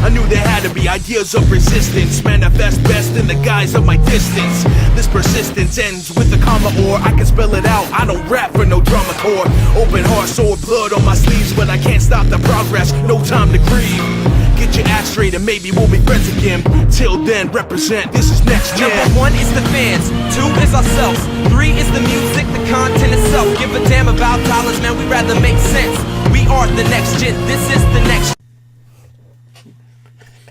I knew there had to be ideas of resistance, manifest best in the guise of my distance. This persistence ends with a comma, or I can spell it out. I don't rap for no drama corps. Open heart, sore blood on my sleeves, but I can't stop the progress. No time to grieve. Get your act straight and maybe we'll be friends again. Till then, represent, this is next gen. Number 1 is the fans, 2 is ourselves, 3 is the music, the content itself. Give a damn about dollars, man, we'd rather make sense. We are the next gen, this is the next.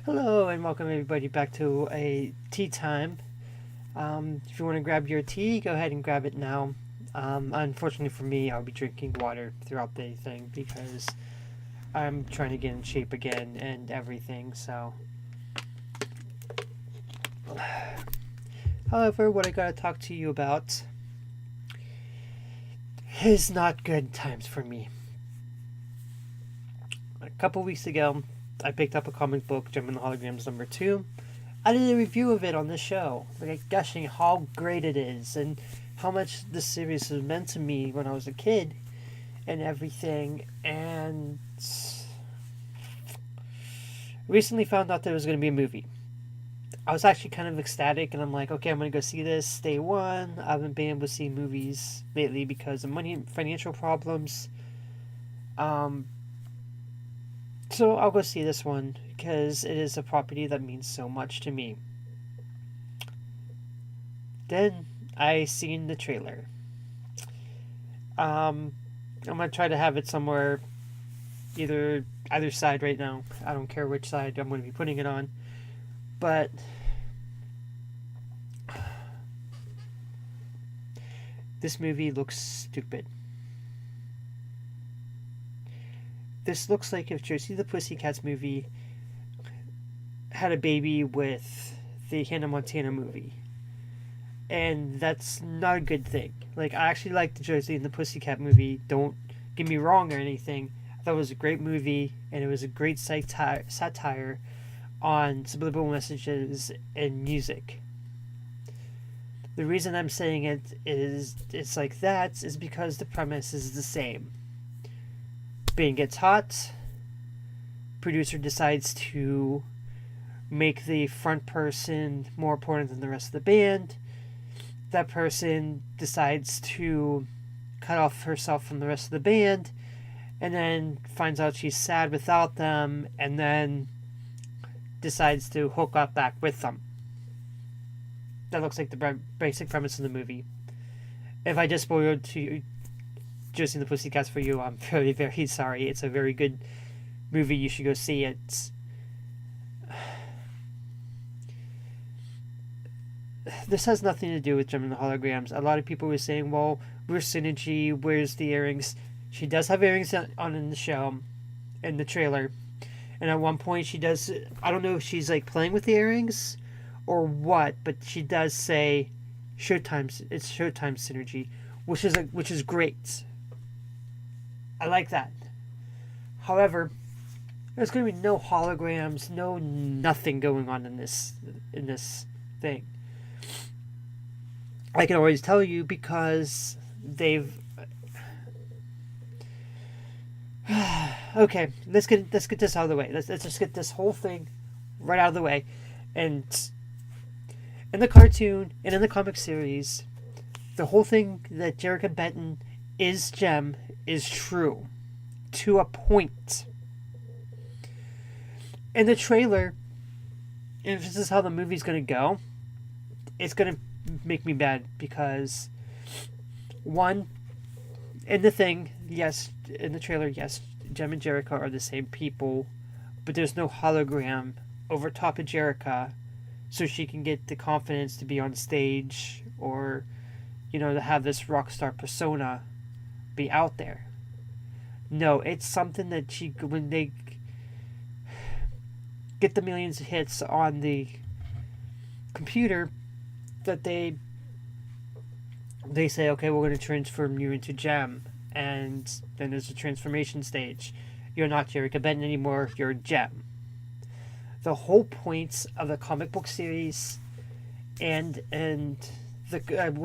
Hello and welcome everybody back to a tea time. If you want to grab your tea, go ahead and grab it now. Unfortunately for me, I'll be drinking water throughout the thing because I'm trying to get in shape again and everything, so. However, what I gotta talk to you about is not good times for me. A couple weeks ago, I picked up a comic book, Gem and the Holograms number 2. I did a review of it on the show, like gushing how great it is and how much this series has meant to me when I was a kid and everything, and recently found out there was going to be a movie. I was actually kind of ecstatic, and I'm like, okay, I'm going to go see this day one. I haven't been able to see movies lately because of money and financial problems. So I'll go see this one because it is a property that means so much to me. Then I seen the trailer. I'm going to try to have it somewhere, either side right now. I don't care which side I'm going to be putting it on. But this movie looks stupid. This looks like if Josie the Pussycats movie had a baby with the Hannah Montana movie. And that's not a good thing. Like, I actually like the Josie and the Pussycat movie. Don't get me wrong or anything. I thought it was a great movie, and it was a great satire on subliminal messages and music. The reason I'm saying it's like that is because the premise is the same. Band gets hot. Producer decides to make the front person more important than the rest of the band. That person decides to cut off herself from the rest of the band, and then finds out she's sad without them, and then decides to hook up back with them. That looks like the basic premise of the movie. If I just spoiled to you Josie and the Pussycats for you, I'm very, very sorry. It's a very good movie. You should go see it. This has nothing to do with Gem and the Holograms. A lot of people were saying, well, where's Synergy? Where's the earrings? She does have earrings on in the show, in the trailer. And at one point she does, I don't know if she's like playing with the earrings or what, but she does say Showtime, it's Showtime Synergy, which is great. I like that. However, there's going to be no holograms, no nothing going on in this thing. I can always tell you because they've. Okay, let's get this out of the way. Let's just get this whole thing right out of the way. And in the cartoon and in the comic series, the whole thing that Jerica Benton is Gem is true to a point. In the trailer, and if this is how the movie's going to go, it's going to make me mad because, one, in the thing, yes, in the trailer, yes, Gem and Jerica are the same people, but there's no hologram over top of Jerica so she can get the confidence to be on stage or, to have this rock star persona be out there. No, it's something that when they get the millions of hits on the computer, that they say, okay, we're going to transform you into Gem, and then there's a transformation stage. You're not Jerica Benton anymore, you're Gem. The whole point of the comic book series and the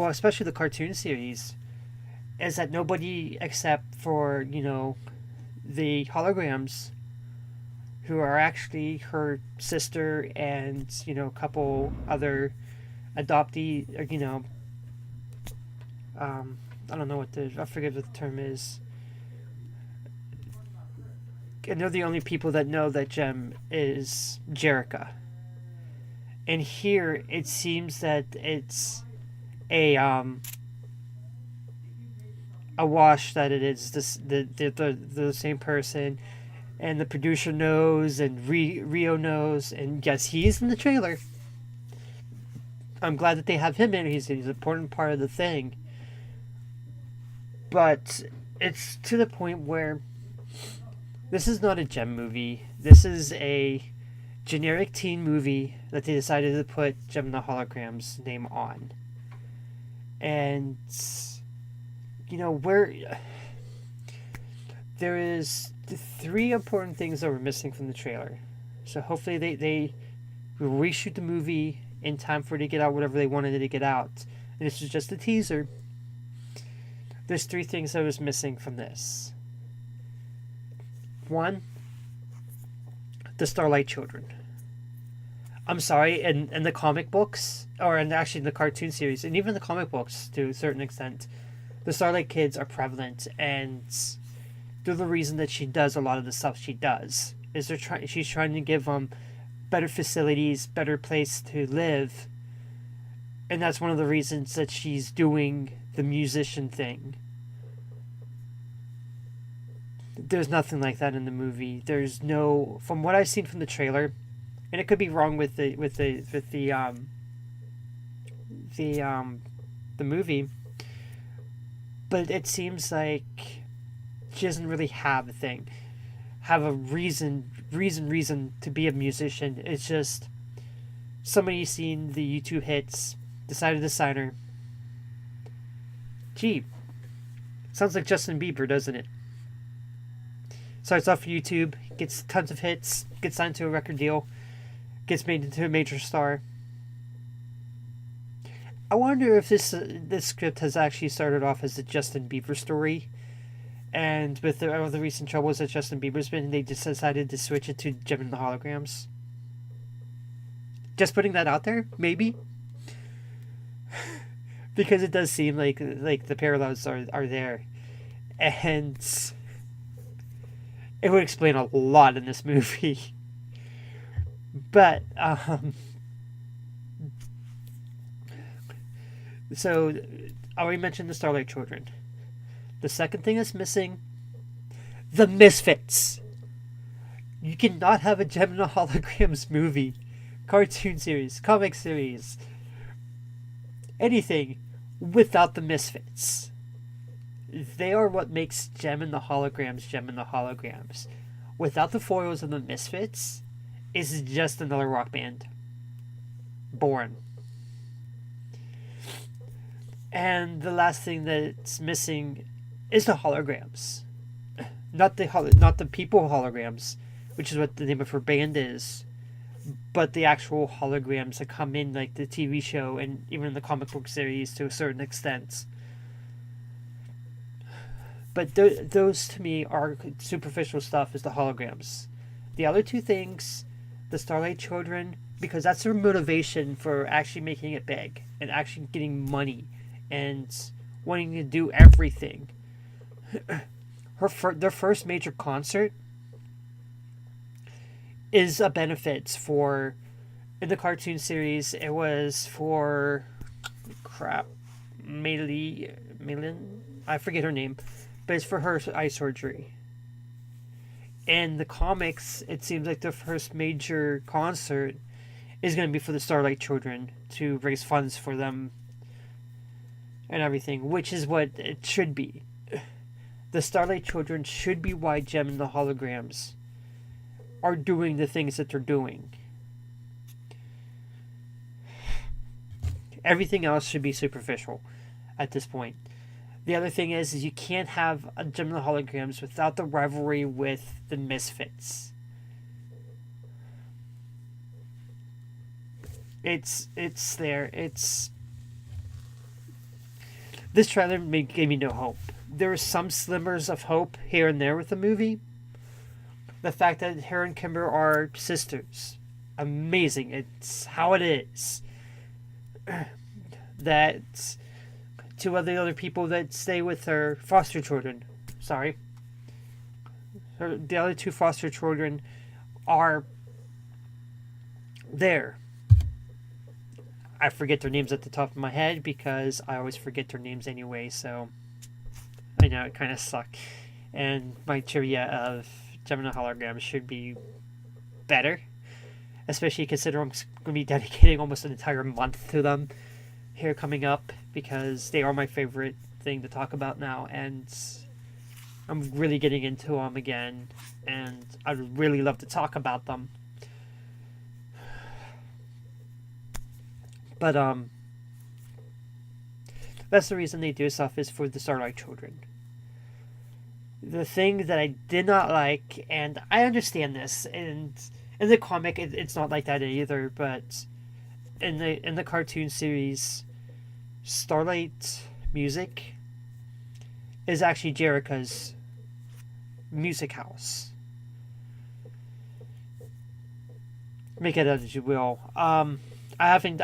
especially the cartoon series is that nobody except for the holograms who are actually her sister and, a couple other adoptee, I don't know I forget what the term is. And they're the only people that know that Jem is Jerica. And here it seems that it's a wash that it is the same person, and the producer knows, and Rio knows, and yes, he's in the trailer. I'm glad that they have him in. He's an important part of the thing. But it's to the point where this is not a Jem movie. This is a generic teen movie that they decided to put Jem and the Holograms name on. And, where there is 3 important things that were missing from the trailer. So hopefully they will reshoot the movie in time for it to get out whatever they wanted it to get out. And this was just a teaser. There's 3 things that was missing from this. 1, the Starlight Children. I'm sorry, in the comic books, or actually in the cartoon series, and even the comic books to a certain extent, the Starlight kids are prevalent, and they're the reason that she does a lot of the stuff she does. She's trying to give them better facilities, better place to live, and that's one of the reasons that she's doing the musician thing. There's nothing like that in the movie. There's no, from what I've seen from the trailer, and it could be wrong with the movie, but it seems like she doesn't really have a reason to be a musician. It's just somebody seen the YouTube hits, decided to sign her. Gee, sounds like Justin Bieber, doesn't it? Starts off YouTube, gets tons of hits, gets signed to a record deal, gets made into a major star. I wonder if this script has actually started off as a Justin Bieber story, and with all the recent troubles that Justin Bieber's been, they just decided to switch it to Jem and the Holograms. Just putting that out there, maybe, because it does seem like the parallels are there, and it would explain a lot in this movie. But so I already mentioned the Starlight Children. The second thing that's missing, the Misfits. You cannot have a Jem and the Holograms movie, cartoon series, comic series, anything without the Misfits. They are what makes Jem and the Holograms Jem and the Holograms. Without the foils of the Misfits, it's just another rock band. Born. And the last thing that's missing is the holograms. Not the people holograms, which is what the name of her band is, but the actual holograms that come in, like the TV show and even the comic book series to a certain extent. But those to me are superficial stuff, is the holograms. The other 2 things, the Starlight Children, because that's their motivation for actually making it big and actually getting money and wanting to do everything. Their first major concert is a benefit for, in the cartoon series, it was for Maylin, I forget her name, but it's for her eye surgery. In the comics, it seems like the first major concert is going to be for the Starlight Children to raise funds for them and everything, which is what it should be. The Starlight Children should be why Jem and the Holograms are doing the things that they're doing. Everything else should be superficial at this point. The other thing is you can't have a Jem and the Holograms without the rivalry with the Misfits. It's there. This trailer gave me no hope. There were some slimmers of hope here and there with the movie, The fact that her and Kimber are sisters. Amazing. It's how it is. That two of the other people that stay with her foster children. Sorry. The other two foster children are there. I forget their names at the top of my head because I always forget their names anyway, so I know it kind of sucks. And my trivia of Gemini Holograms should be better, especially considering I'm going to be dedicating almost an entire month to them here coming up, because they are my favorite thing to talk about now, and I'm really getting into them again, and I'd really love to talk about them. But that's the reason they do stuff, is for the Starlight Children. The thing that I did not like, and I understand this, and in the comic it's not like that either, but in the cartoon series, Starlight music is actually Jerrica's music house. Make it as you will. I haven't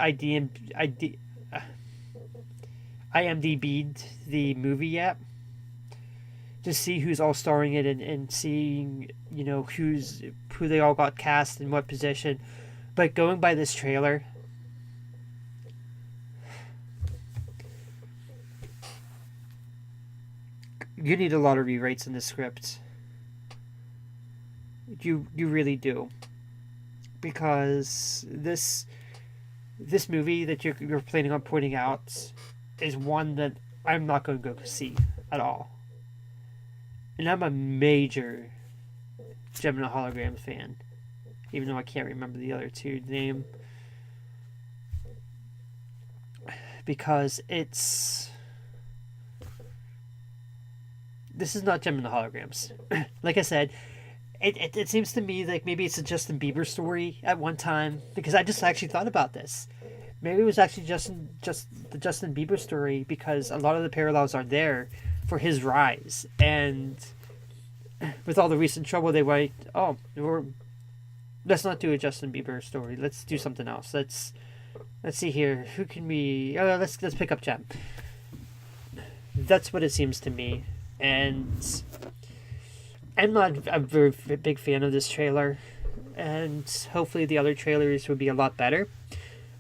IMDb'd the movie yet to see who's all starring it, and seeing, you know, who they all got cast in what position. But going by this trailer, you need a lot of rewrites in the script. You really do, because this movie that you're planning on putting out is one that I'm not going to go see at all. And I'm a major Gemini Holograms fan, even though I can't remember the other two name, because this is not Gemini Holograms. Like I said, it seems to me like maybe it's a Justin Bieber story at one time, because I just actually thought about this. Maybe it was actually just the Justin Bieber story, because a lot of the parallels are there for his rise. And with all the recent trouble, they went, let's not do a Justin Bieber story. Let's do something else. Let's see here. Who can we? Let's pick up Gem. That's what it seems to me. And I'm not a very big fan of this trailer, and hopefully the other trailers will be a lot better.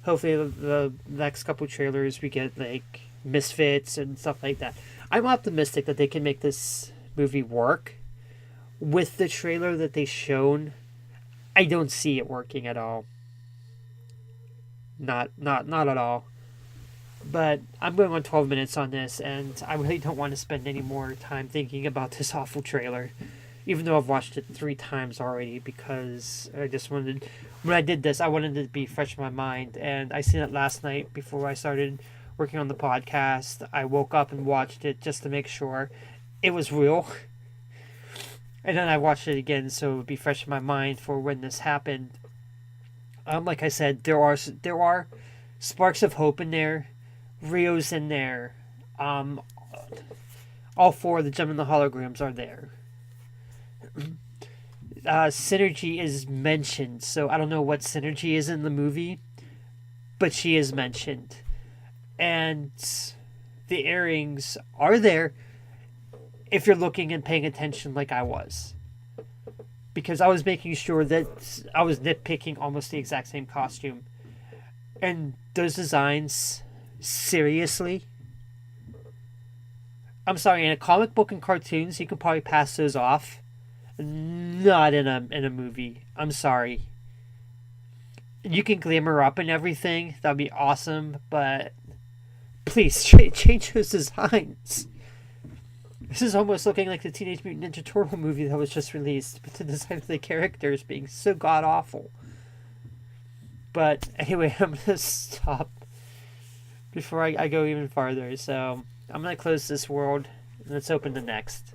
Hopefully the next couple trailers we get like Misfits and stuff like that. I'm optimistic that they can make this movie work. With the trailer that they shown, I don't see it working at all. Not at all. But I'm going on 12 minutes on this, and I really don't want to spend any more time thinking about this awful trailer, even though I've watched it 3 times already, because I just wanted, when I did this, I wanted it to be fresh in my mind. And I seen it last night before I started working on the podcast. I woke up and watched it just to make sure it was real. And then I watched it again so it would be fresh in my mind for when this happened. Like I said, there are sparks of hope in there. Rio's in there. All 4 of the Gemini Holograms are there. Synergy is mentioned, so I don't know what Synergy is in the movie, but she is mentioned. And the earrings are there if you're looking and paying attention like I was. Because I was making sure that I was nitpicking almost the exact same costume. And those designs, seriously? I'm sorry, in a comic book and cartoons, you could probably pass those off. Not in a movie. I'm sorry. You can glamour up and everything. That'd be awesome, but please change those designs. This is almost looking like the Teenage Mutant Ninja Turtle movie that was just released, but the design of the characters being so god-awful. But anyway, I'm going to stop before I go even farther. So I'm going to close this world, and let's open the next.